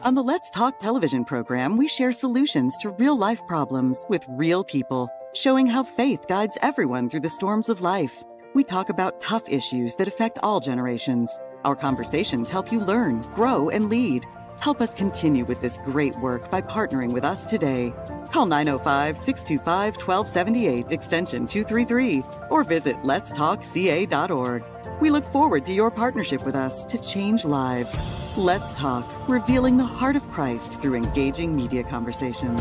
On the Let's Talk television program, we share solutions to real-life problems with real people, showing how faith guides everyone through the storms of life. We talk about tough issues that affect all generations. Our conversations help you learn, grow, and lead. Help us continue with this great work by partnering with us today. Call 905-625-1278, extension 233, or visit letstalkca.org. We look forward to your partnership with us to change lives. Let's Talk, revealing the heart of Christ through engaging media conversations.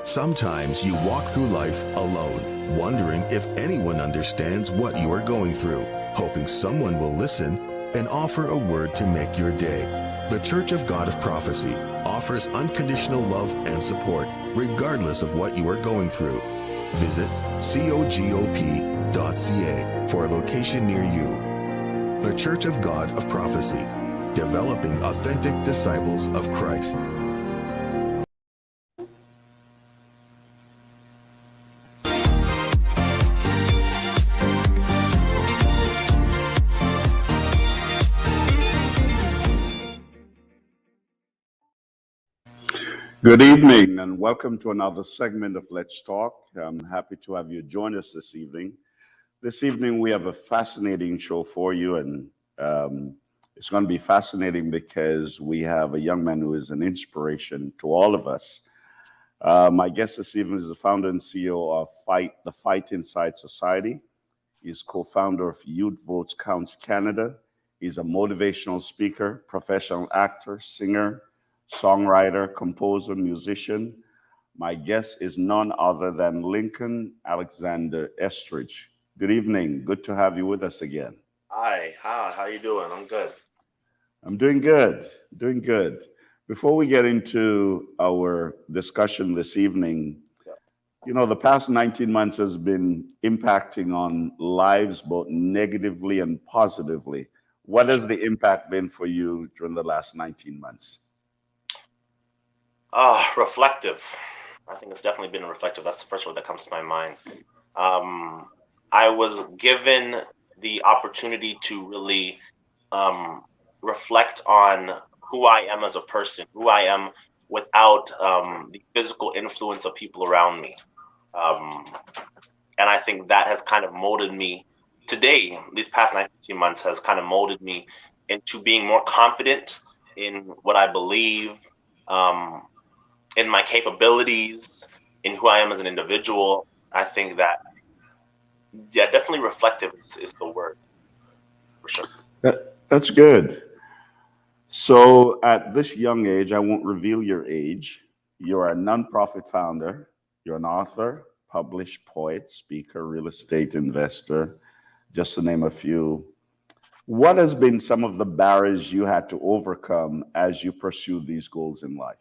Sometimes you walk through life alone, wondering if anyone understands what you are going through, hoping someone will listen and offer a word to make your day. The Church of God of Prophecy offers unconditional love and support, regardless of what you are going through. Visit cogop.ca for a location near you. The Church of God of Prophecy, developing authentic disciples of Christ. Good evening and welcome to another segment of Let's Talk. I'm happy to have you join us this evening. This evening we have a fascinating show for you, and it's going to be fascinating because we have a young man who is an inspiration to all of us. My guest this evening is the founder and CEO of the Fight Inside Society. He's co-founder of Youth Votes Counts Canada. He's a motivational speaker, professional actor, singer, songwriter, composer, musician. My guest is none other than Lincoln Alexander Estridge. Good evening. Good to have you with us again. Hi, how you doing? I'm good. I'm doing good. Before we get into our discussion this evening, you know, the past 19 months has been impacting on lives both negatively and positively. What has the impact been for you during the last 19 months? Reflective. I think it's definitely been reflective. That's the first word that comes to my mind. I was given the opportunity to really reflect on who I am as a person, who I am without the physical influence of people around me. And I think that has kind of molded me today. These past 19 months has kind of molded me into being more confident in what I believe, in my capabilities, in who I am as an individual. I think that, definitely reflective is the word, for sure. That's good. So at this young age, I won't reveal your age. You're a nonprofit founder. You're an author, published poet, speaker, real estate investor, just to name a few. What has been some of the barriers you had to overcome as you pursue these goals in life?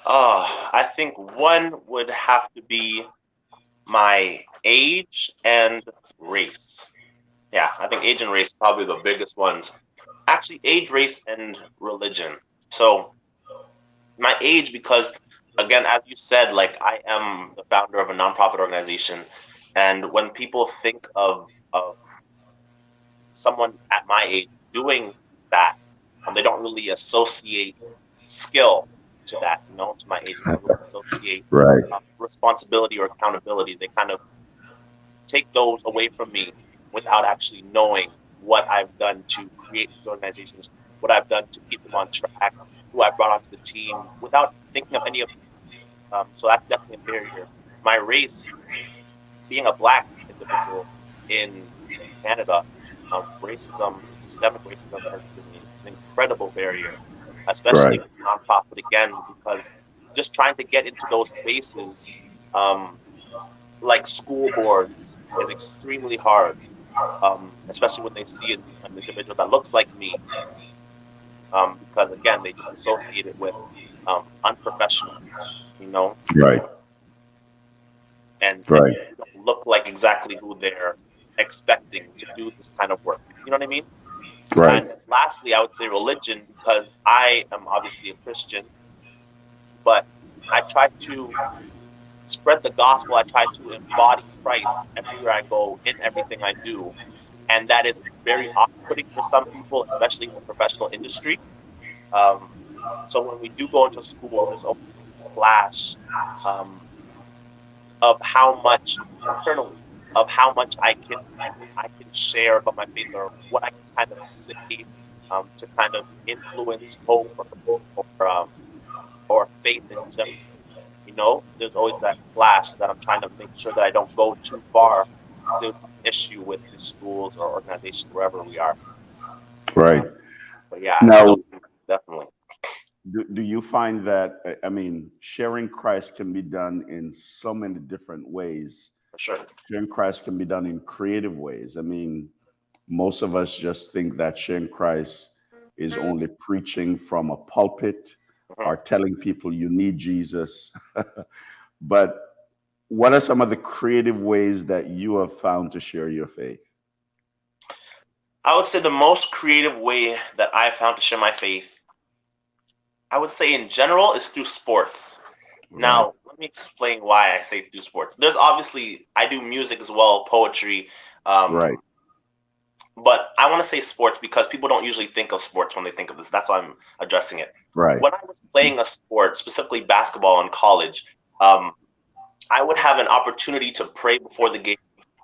I think one would have to be my age and race. Yeah, I think age and race are probably the biggest ones. Actually, age, race, and religion. So my age, because again, as you said, like I am the founder of a nonprofit organization. And when people think of someone at my age doing that, they don't really associate skill to that, to my age. They don't really associate responsibility or accountability. They kind of take those away from me without actually knowing what I've done to create these organizations, what I've done to keep them on track, who I brought onto the team, without thinking of any of them. So that's definitely a barrier. My race, being a Black individual in Canada, racism, systemic racism has been an incredible barrier, especially with nonprofit, again, because just trying to get into those spaces, like school boards, is extremely hard, especially when they see an individual that looks like me, because again, they just associate it with unprofessional, Right. And they don't look like exactly who they're expecting to do this kind of work. You know what I mean? Right. And lastly, I would say religion, because I am obviously a Christian, but I try to spread the gospel. I try to embody Christ everywhere I go, in everything I do. and that is very off-putting for some people, especially in the professional industry. Um, so when we do go into schools, there's always a flash um, of how much internally, of how much I can share about my faith, or what I can kind of say to kind of influence hope, or faith in general. There's always that flash that I'm trying to make sure that I don't go too far to issue with the schools or organizations wherever we are. Right. But yeah, Now, definitely. do you find that, I mean, sharing Christ can be done in so many different ways? For sure. Sharing Christ can be done in creative ways. I mean, most of us just think that sharing Christ is only preaching from a pulpit or telling people you need Jesus. But what are some of the creative ways that you have found to share your faith? I would say the most creative way that I found to share my faith, I would say in general, is through sports. Right. Now, let me explain why I say through sports. There's obviously, I do music as well, poetry. Right. But I want to say sports because people don't usually think of sports when they think of this. That's why I'm addressing it. Right. When I was playing a sport, specifically basketball in college, I would have an opportunity to pray before the game,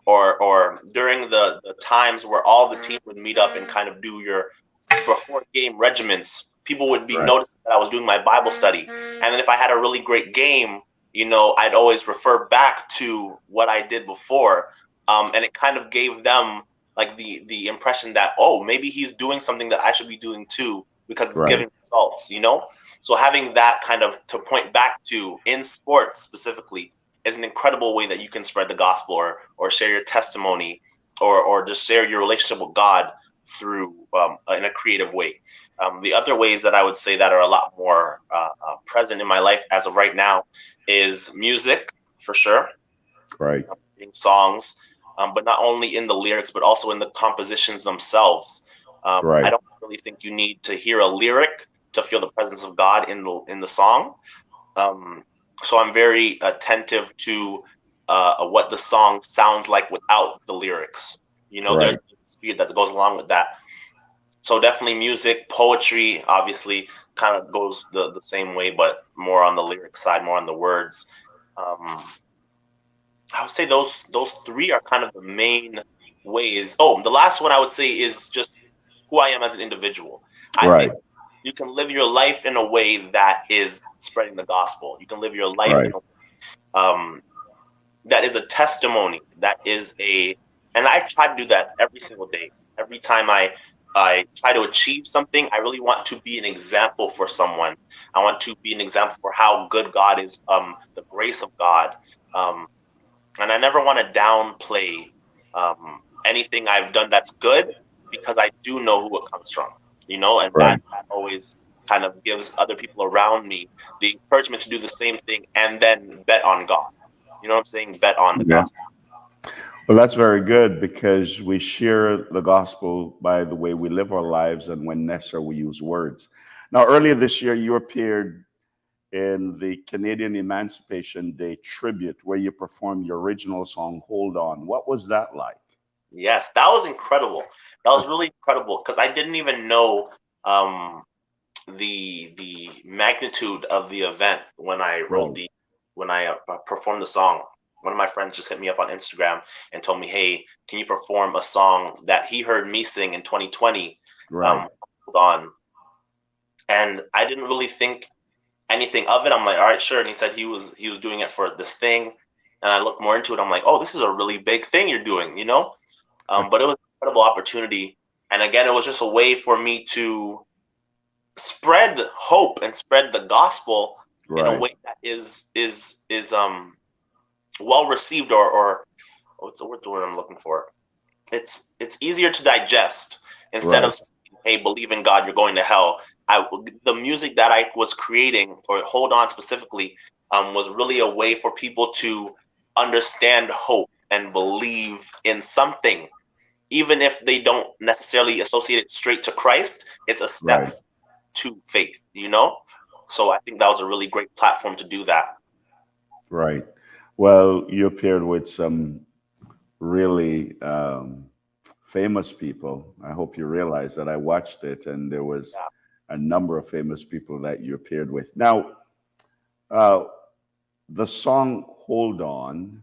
or during the times where all the team would meet up and kind of do your before game regiments. People would be noticing that I was doing my Bible study. And then if I had a really great game, I'd always refer back to what I did before. And it kind of gave them like the impression that, oh, maybe he's doing something that I should be doing too, because it's giving results, So having that kind of to point back to in sports specifically is an incredible way that you can spread the gospel, or share your testimony, or just share your relationship with God through in a creative way. The other ways that I would say that are a lot more present in my life as of right now is music, for sure. Right. Reading songs, but not only in the lyrics, but also in the compositions themselves. I don't really think you need to hear a lyric to feel the presence of God in the song. So I'm very attentive to what the song sounds like without the lyrics. There's a speed that goes along with that. So definitely music, poetry, obviously kind of goes the same way, but more on the lyric side, more on the words. I would say those three are kind of the main ways. Oh, the last one I would say is just who I am as an individual. I think you can live your life in a way that is spreading the gospel. You can live your life in a way that is a testimony, and I try to do that every single day. Every time I try to achieve something, I really want to be an example for someone. I want to be an example for how good God is, the grace of God. And I never want to downplay anything I've done that's good, because I do know who it comes from, and that always kind of gives other people around me the encouragement to do the same thing, and then bet on God. You know what I'm saying? Bet on the gospel. Well, that's very good, because we share the gospel by the way we live our lives, and when necessary, we use words. Now, earlier this year, you appeared in the Canadian Emancipation Day tribute, where you performed your original song, Hold On. What was that like? Yes, that was incredible. That was really incredible, because I didn't even know the magnitude of the event when I performed the song. One of my friends just hit me up on Instagram and told me, hey, can you perform a song that he heard me sing in 2020? Hold On. And I didn't really think anything of it. I'm like, all right, sure. And he said he was doing it for this thing. And I looked more into it. I'm like, oh, this is a really big thing you're doing, But it was an incredible opportunity. And again, it was just a way for me to spread hope and spread the gospel in a way that is well received, or what's the word I'm looking for? It's easier to digest instead of saying, hey, believe in God, you're going to hell. The music that I was creating, or Hold On specifically, was really a way for people to understand hope and believe in something, even if they don't necessarily associate it straight to Christ. It's a step to faith, So I think that was a really great platform to do that. Right. Well, you appeared with some really famous people. I hope you realize that I watched it, and there was a number of famous people that you appeared with. Now, the song "Hold On,"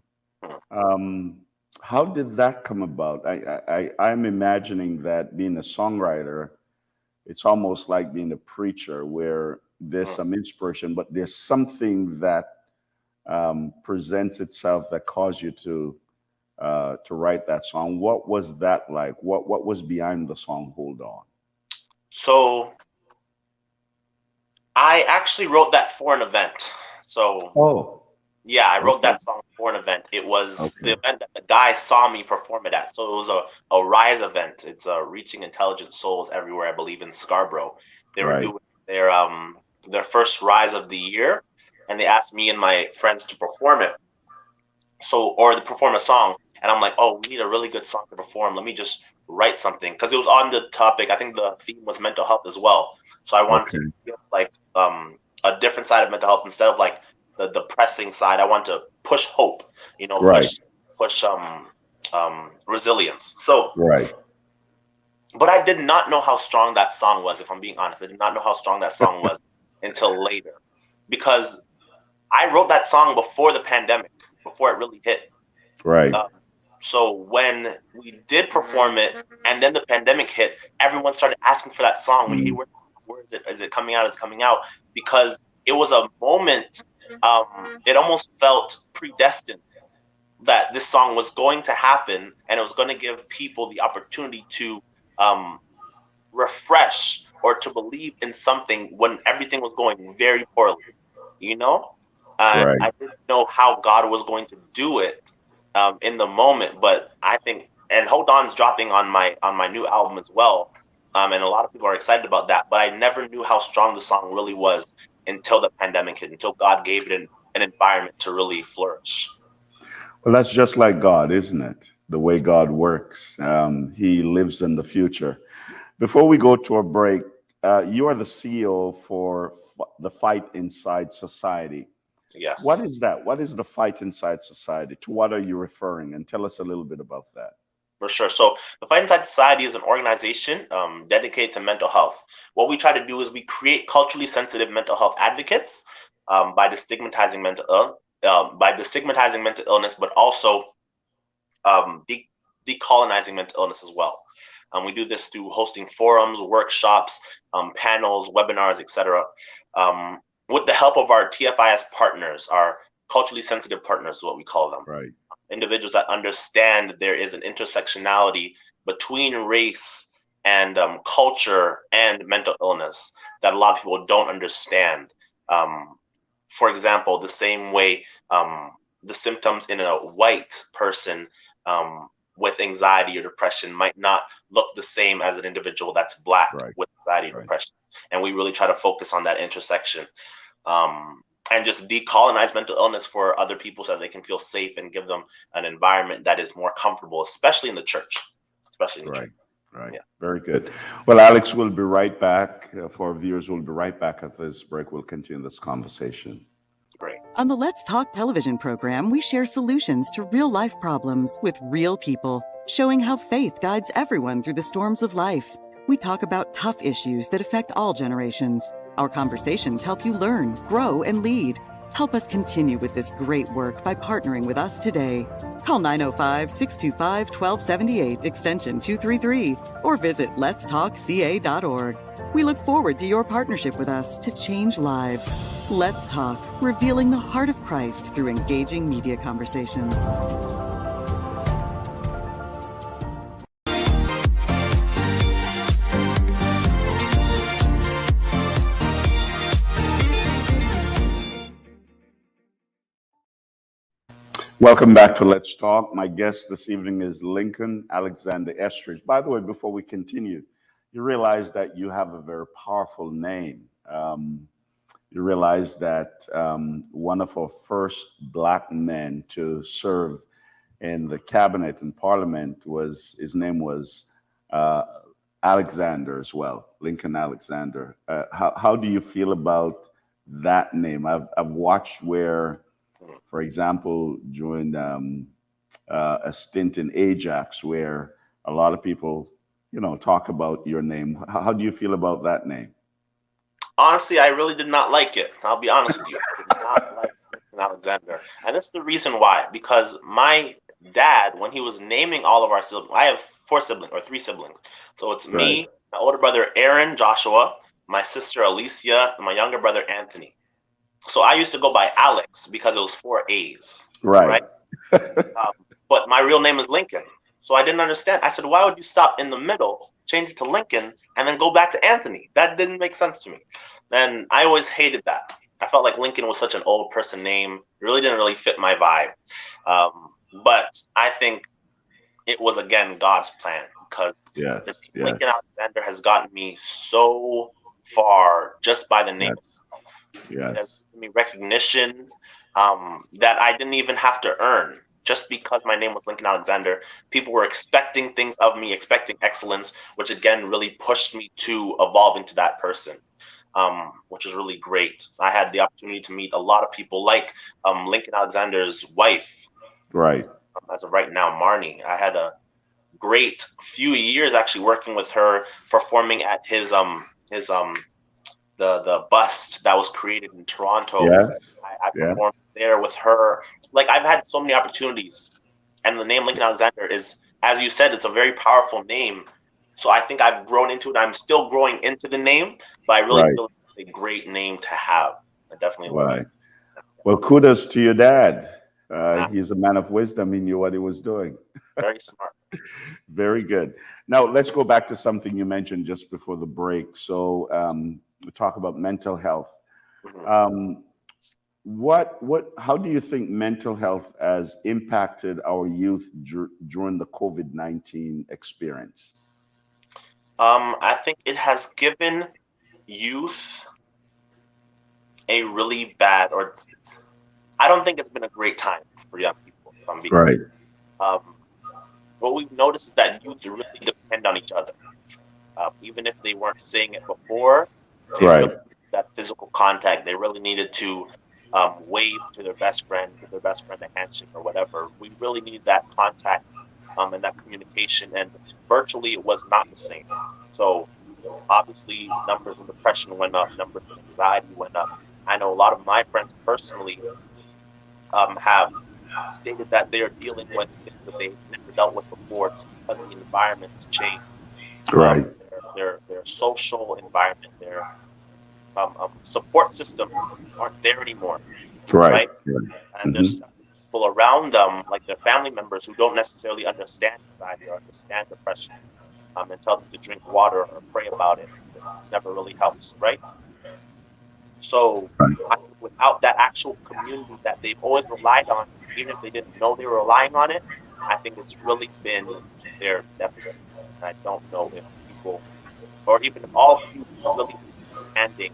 how did that come about? I'm imagining that being a songwriter, it's almost like being a preacher, where there's some inspiration, but there's something that presents itself that caused you to write that song. What was that like? What was behind the song "Hold On"? So I actually wrote that for an event. So yeah, I wrote that song for an event. It was the event that the guy saw me perform it at. So it was a Rise event. It's Reaching Intelligent Souls Everywhere, I believe, in Scarborough. They were doing their first Rise of the year, and they asked me and my friends to perform it. Or to perform a song. And I'm like, oh, we need a really good song to perform. Let me just write something. Because it was on the topic. I think the theme was mental health as well. So I wanted to give like a different side of mental health instead of like the depressing side. I want to push hope, push resilience. So but I did not know how strong that song was, if I'm being honest. I did not know how strong that song was until later. Because I wrote that song before the pandemic, before it really hit. So when we did perform it and then the pandemic hit, everyone started asking for that song. Hey, where is it? Is it coming out? It's coming out. Because it was a moment, it almost felt predestined that this song was going to happen, and it was going to give people the opportunity to refresh or to believe in something when everything was going very poorly, I didn't know how God was going to do it in the moment, but I think, and Hold On's dropping on my new album as well, and a lot of people are excited about that, but I never knew how strong the song really was until the pandemic hit, until God gave it an environment to really flourish. Well, that's just like God, isn't it? The way God works. He lives in the future. Before we go to a break, you are the CEO for the Fight Inside Society. Yes. What is that? What is the Fight Inside Society? To what are you referring? And tell us a little bit about that. For sure. So the Fight Inside Society is an organization dedicated to mental health. What we try to do is we create culturally sensitive mental health advocates by destigmatizing mental illness, but also decolonizing mental illness as well. We do this through hosting forums, workshops, panels, webinars, etc. With the help of our TFIS partners, our culturally sensitive partners is what we call them. Right. Individuals that understand there is an intersectionality between race and culture and mental illness that a lot of people don't understand. For example, the same way the symptoms in a white person with anxiety or depression might not look the same as an individual that's Black with anxiety or depression. And we really try to focus on that intersection and just decolonize mental illness for other people so that they can feel safe and give them an environment that is more comfortable, especially in the church. Church. Right. Yeah. Very good. Well, Alex will be right back. For our viewers, we'll be right back at this break. We'll continue this conversation. Great. On the Let's Talk television program, we share solutions to real-life problems with real people, showing how faith guides everyone through the storms of life. We talk about tough issues that affect all generations. Our conversations help you learn, grow, and lead. Help us continue with this great work by partnering with us today. Call 905-625-1278, extension 233, or visit letstalkca.org. We look forward to your partnership with us to change lives. Let's Talk, revealing the heart of Christ through engaging media conversations. Welcome back to Let's Talk. My guest this evening is Lincoln Alexander Estridge. By the way, before we continue, you realize that you have a very powerful name. You realize that one of our first Black men to serve in the cabinet and parliament his name was Alexander as well, Lincoln Alexander. How do you feel about that name? I've watched where, for example, during a stint in Ajax, where a lot of people, talk about your name. How do you feel about that name? Honestly, I really did not like it. I'll be honest with you. I did not like Lincoln Alexander. And this is the reason why. Because my dad, when he was naming all of our siblings, I have three siblings. So it's me, my older brother Aaron Joshua, my sister Alicia, and my younger brother Anthony. So I used to go by Alex because it was 4 A's. Right. But my real name is Lincoln. So I didn't understand. I said, why would you stop in the middle, change it to Lincoln, and then go back to Anthony? That didn't make sense to me. And I always hated that. I felt like Lincoln was such an old person name. It really didn't really fit my vibe. But I think it was, again, God's plan, because Lincoln Alexander has gotten me so far just by the name itself. It has given me recognition that I didn't even have to earn. Just because my name was Lincoln Alexander, people were expecting things of me, expecting excellence, which again really pushed me to evolve into that person, which was really great. I had the opportunity to meet a lot of people, like Lincoln Alexander's wife, right? As of right now, Marnie. I had a great few years actually working with her, performing at his the bust that was created in Toronto. Yes. I performed there with her. Like, I've had so many opportunities, and the name Lincoln Alexander is, as you said, it's a very powerful name. So I think I've grown into it. I'm still growing into the name, but I really feel it's a great name to have. I definitely love it. Well, kudos to your dad. He's a man of wisdom. He knew what he was doing. Very smart. Very good. Now let's go back to something you mentioned just before the break. So we talk about mental health. Mm-hmm. How do you think mental health has impacted our youth during the COVID-19 experience? I think it has given youth a really bad, or I don't think it's been a great time for young people, if I'm being honest. What we've noticed is that youth really depend on each other. Even if they weren't saying it before, that physical contact, they really needed to wave to their best friend, give their best friend a handshake or whatever. We really needed that contact and that communication, and virtually it was not the same. So obviously numbers of depression went up, numbers of anxiety went up. I know a lot of my friends personally have stated that they're dealing with things that they've never dealt with before just because the environment's changed. Their social environment, their support systems aren't there anymore. Right? And there's people around them, like their family members, who don't necessarily understand anxiety or understand depression, and tell them to drink water or pray about it. It never really helps, right? So without that actual community that they've always relied on, even if they didn't know they were relying on it, I think it's really been to their deficits. I don't know if people, or even all of you, are really understanding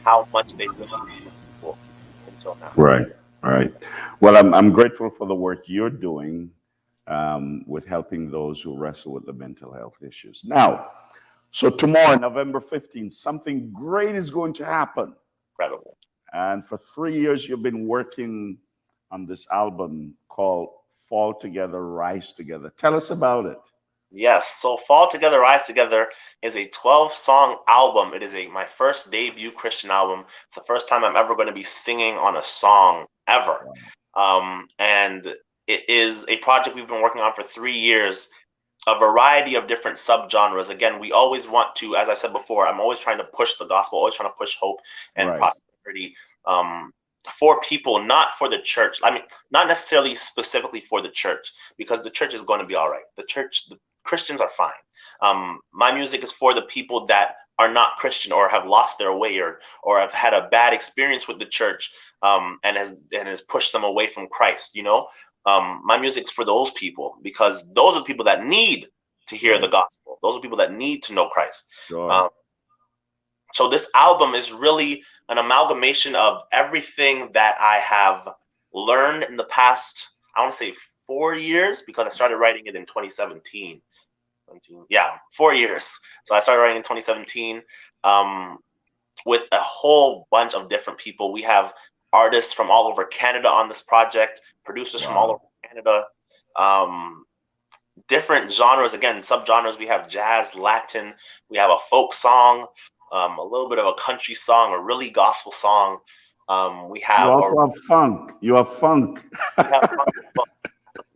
how much they really need people until now. Right. Well, I'm grateful for the work you're doing with helping those who wrestle with the mental health issues. Now, so tomorrow, November 15th, something great is going to happen. Incredible. And for 3 years, you've been working on this album called Fall Together, Rise Together. Tell us about it. Yes. So Fall Together, Rise Together is a 12-song album. It is my first debut Christian album. It's the first time I'm ever going to be singing on a song ever. And it is a project we've been working on for 3 years, a variety of different subgenres. Again, we always want to, as I said before, I'm always trying to push the gospel, always trying to push hope and prosperity for people, not for the church. I mean, not necessarily specifically for the church, because the church is going to be all right. The Christians are fine. My music is for the people that are not Christian or have lost their way or have had a bad experience with the church and has pushed them away from Christ. My music's for those people, because those are the people that need to hear the gospel. Those are people that need to know Christ. So this album is really an amalgamation of everything that I have learned in the past, I want to say 4 years, because I started writing it in 2017. 4 years. So I started writing in 2017 with a whole bunch of different people. We have artists from all over Canada on this project, producers from all over Canada. different genres, again, subgenres. We have jazz, Latin, we have a folk song, a little bit of a country song, a really gospel song. We You have also have funk. You have funk. we have funk as well.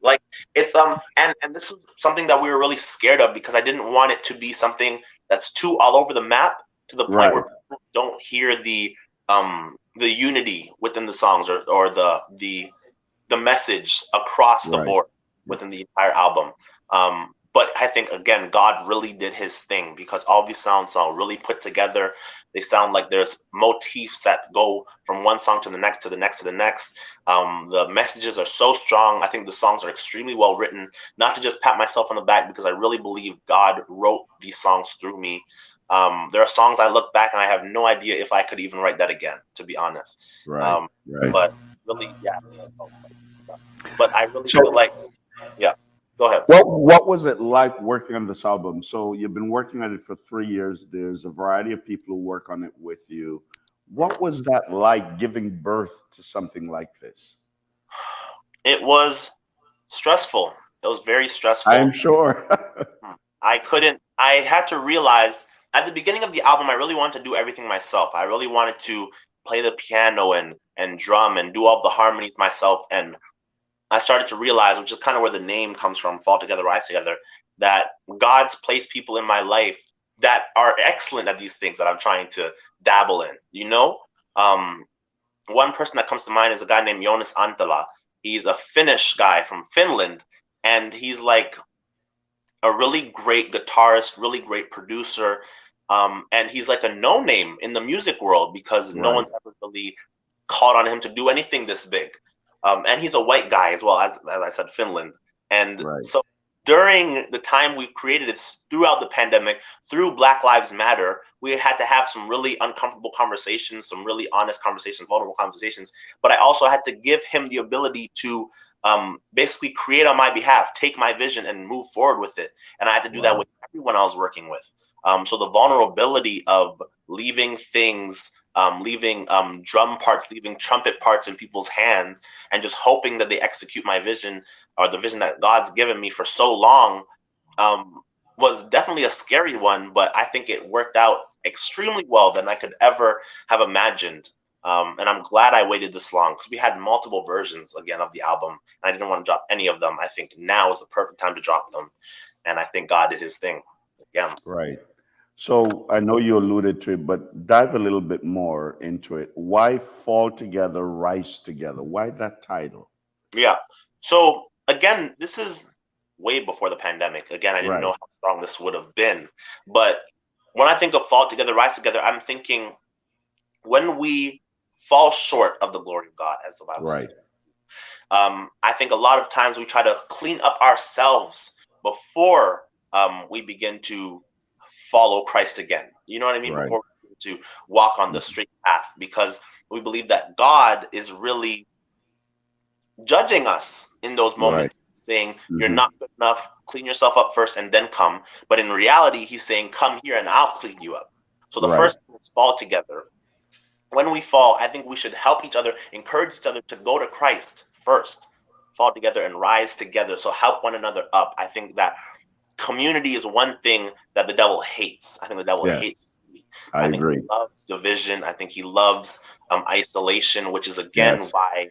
Like it's and this is something that we were really scared of, because I didn't want it to be something that's too all over the map, to the point Right. where people don't hear the unity within the songs, or the message across the Right. board within the entire album. But I think, again, God really did his thing, because all these sounds sound really put together. They sound like there's motifs that go from one song to the next, to the next, to the next. The messages are so strong. I think the songs are extremely well written. Not to just pat myself on the back, because I really believe God wrote these songs through me. There are songs I look back and I have no idea if I could even write that again, to be honest. Right. Right. But really, yeah. But I really feel like, yeah. Go ahead. What was it like working on this album? So you've been working on it for 3 years. There's a variety of people who work on it with you. What was that like, giving birth to something like this? It was stressful. It was very stressful. I'm sure. I had to realize at the beginning of the album, I really wanted to do everything myself. I really wanted to play the piano and drum and do all the harmonies myself. And I started to realize, which is kind of where the name comes from, Fall Together, Rise Together, that God's placed people in my life that are excellent at these things that I'm trying to dabble in, you know? One person that comes to mind is a guy named Jonas Antala. He's a Finnish guy from Finland, and he's like a really great guitarist, really great producer, and he's like a no-name in the music world, because no one's ever really called on him to do anything this big. And he's a white guy as well, as I said, Finland. And so during the time we created it, throughout the pandemic, through Black Lives Matter, we had to have some really uncomfortable conversations, some really honest conversations, vulnerable conversations. But I also had to give him the ability to basically create on my behalf, take my vision and move forward with it. And I had to do that with everyone I was working with. So the vulnerability of leaving things, leaving drum parts, leaving trumpet parts in people's hands, and just hoping that they execute my vision, or the vision that God's given me for so long, was definitely a scary one. But I think it worked out extremely well than I could ever have imagined. And I'm glad I waited this long, because we had multiple versions, again, of the album, and I didn't want to drop any of them. I think now is the perfect time to drop them. And I think God did his thing again. Right. So I know you alluded to it, but dive a little bit more into it. Why Fall Together, Rise Together? Why that title? Yeah. So again, this is way before the pandemic. Again, I didn't know how strong this would have been. But when I think of Fall Together, Rise Together, I'm thinking when we fall short of the glory of God, as the Bible says. I think a lot of times we try to clean up ourselves before we begin to follow Christ again. You know what I mean? Before we begin to walk on the straight path, because we believe that God is really judging us in those moments, saying, you're not good enough, clean yourself up first and then come. But in reality, he's saying, come here and I'll clean you up. So the first thing is fall together. When we fall, I think we should help each other, encourage each other to go to Christ first, fall together and rise together. So help one another up. I think that community is one thing that the devil hates. I think the devil hates community. I think he loves division. I think he loves isolation, which is again why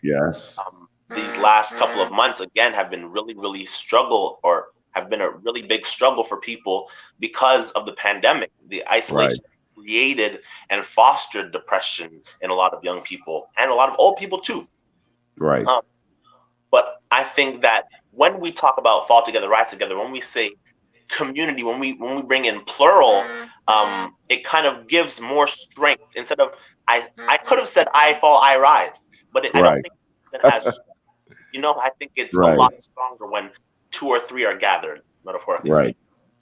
these last couple of months again have been really struggle, or have been a really big struggle for people because of the pandemic. The isolation created and fostered depression in a lot of young people and a lot of old people too. But I think that when we talk about fall together, rise together, when we say community, when we bring in plural, it kind of gives more strength. Instead of I could have said I fall, I rise, but I don't think it has. You know, I think it's a lot stronger when two or three are gathered, metaphorically.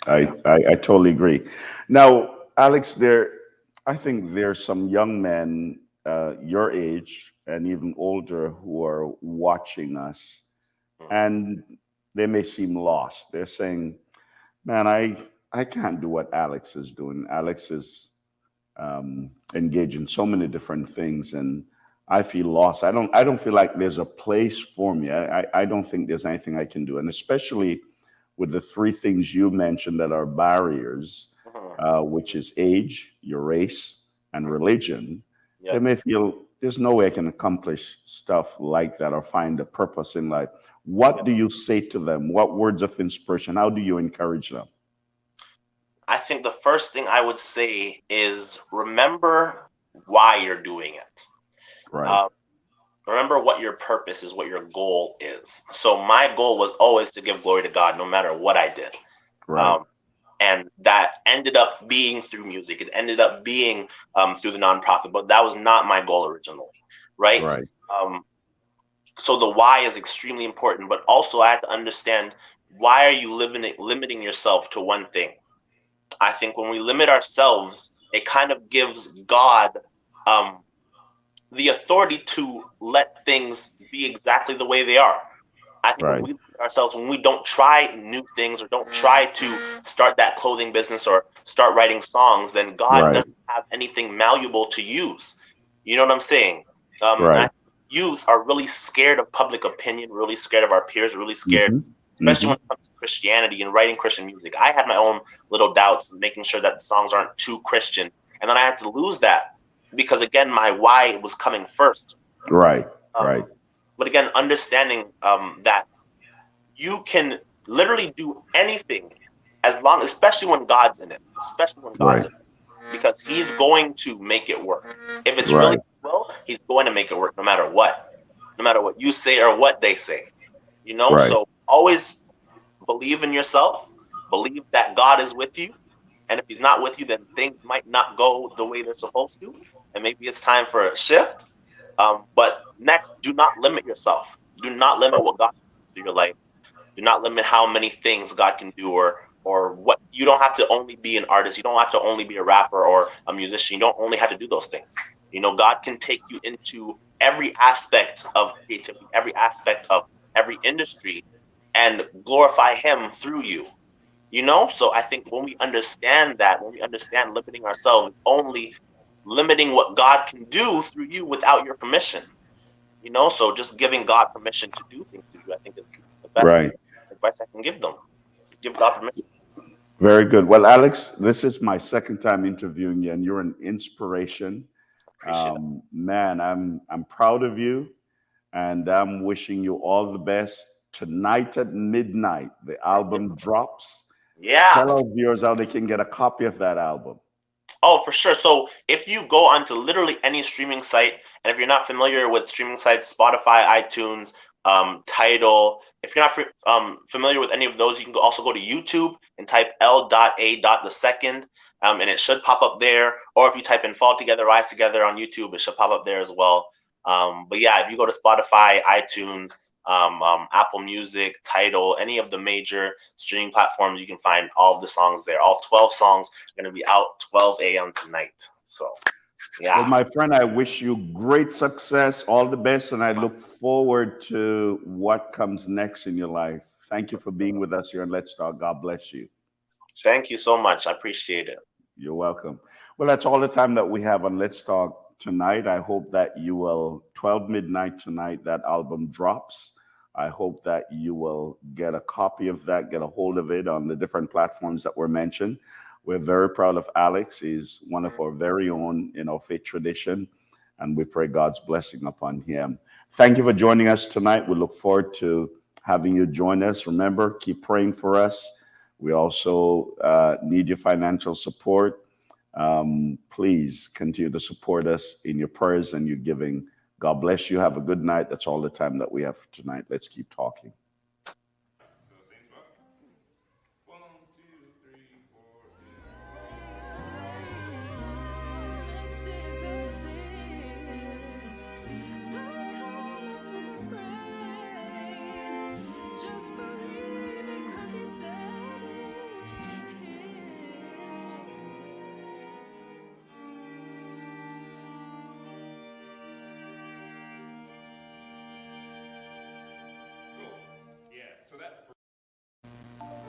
I totally agree. Now, Alex, I think there's some young men your age and even older who are watching us, and they may seem lost. They're saying, man, I can't do what Alex is doing. Alex is engaged in so many different things, and I feel lost. I don't feel like there's a place for me. I don't think there's anything I can do. And especially with the three things you mentioned that are barriers, which is age, your race, and religion, they may feel there's no way I can accomplish stuff like that or find a purpose in life. What do you say to them? What words of inspiration? How do you encourage them? I think the first thing I would say is remember why you're doing it. Right. Remember what your purpose is, what your goal is. So my goal was always to give glory to God no matter what I did. Right. And that ended up being through music. It ended up being through the nonprofit, but that was not my goal originally, right? So the why is extremely important, but also I had to understand, why are you limiting yourself to one thing? I think when we limit ourselves, it kind of gives God the authority to let things be exactly the way they are. I think when we limit ourselves, when we don't try new things or don't try to start that clothing business or start writing songs, then God doesn't have anything malleable to use. You know what I'm saying? Youth are really scared of public opinion, really scared of our peers, really scared, especially when it comes to Christianity and writing Christian music. I had my own little doubts, making sure that the songs aren't too Christian. And then I had to lose that because, again, my why was coming first. But again, understanding that you can literally do anything as long, especially when God's in it, because he's going to make it work. If it's really his will, he's going to make it work no matter what you say or what they say, you know? So always believe in yourself, believe that God is with you. And if he's not with you, then things might not go the way they're supposed to. And maybe it's time for a shift. But next, do not limit yourself. Do not limit what God can do through your life. Do not limit how many things God can do or what. You don't have to only be an artist. You don't have to only be a rapper or a musician. You don't only have to do those things. You know, God can take you into every aspect of creativity, every aspect of every industry, and glorify him through you. You know, so I think when we understand that, when we understand limiting ourselves, only limiting what God can do through you without your permission. You know, so just giving God permission to do things through you, I think is the best advice I can give them. Give God permission. Very good. Well, Alex, this is my second time interviewing you, and you're an inspiration. Man, I'm proud of you, and I'm wishing you all the best. Tonight at midnight, the album drops. Tell our viewers how they can get a copy of that album. Oh, for sure. So if you go onto literally any streaming site, and if you're not familiar with streaming sites, Spotify, iTunes, Tidal, if you're not familiar with any of those, you can also go to YouTube and type L.A.2nd, and it should pop up there. Or if you type in Fall Together, Rise Together on YouTube, it should pop up there as well. But yeah, if you go to Spotify, iTunes, Apple Music, Tidal, any of the major streaming platforms, you can find all of the songs there. All 12 songs are going to be out 12 a.m. tonight. So, yeah. Well, my friend, I wish you great success, all the best, and I look forward to what comes next in your life. Thank you for being with us here on Let's Talk. God bless you. Thank you so much. I appreciate it. You're welcome. Well, that's all the time that we have on Let's Talk tonight. I hope that you will, 12 midnight tonight, that album drops. I hope that you will get a copy of that, get a hold of it on the different platforms that were mentioned. We're very proud of Alex. He's one of our very own in our faith tradition, and we pray God's blessing upon him. Thank you for joining us tonight. We look forward to having you join us. Remember, keep praying for us. We also need your financial support. Please continue to support us in your prayers and your giving. God bless you. Have a good night. That's all the time that we have for tonight. Let's keep talking.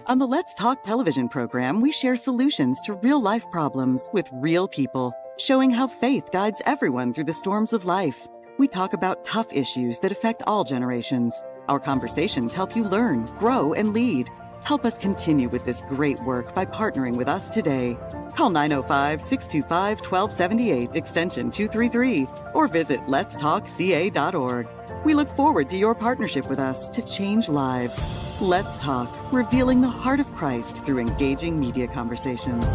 On the Let's Talk television program, we share solutions to real-life problems with real people, showing how faith guides everyone through the storms of life. We talk about tough issues that affect all generations. Our conversations help you learn, grow, and lead. Help us continue with this great work by partnering with us today. Call 905-625-1278 extension 233 or visit letstalkca.org. We look forward to your partnership with us to change lives. Let's Talk, revealing the heart of Christ through engaging media conversations.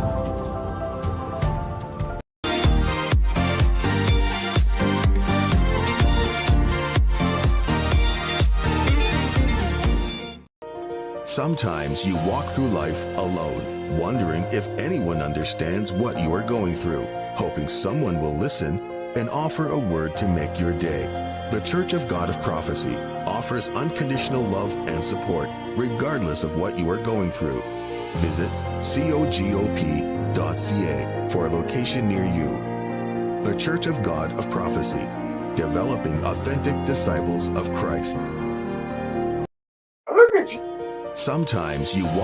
Sometimes you walk through life alone, wondering if anyone understands what you are going through, hoping someone will listen and offer a word to make your day. The Church of God of Prophecy offers unconditional love and support, regardless of what you are going through. Visit cogop.ca for a location near you. The Church of God of Prophecy, developing authentic disciples of Christ. Look at you. Sometimes you walk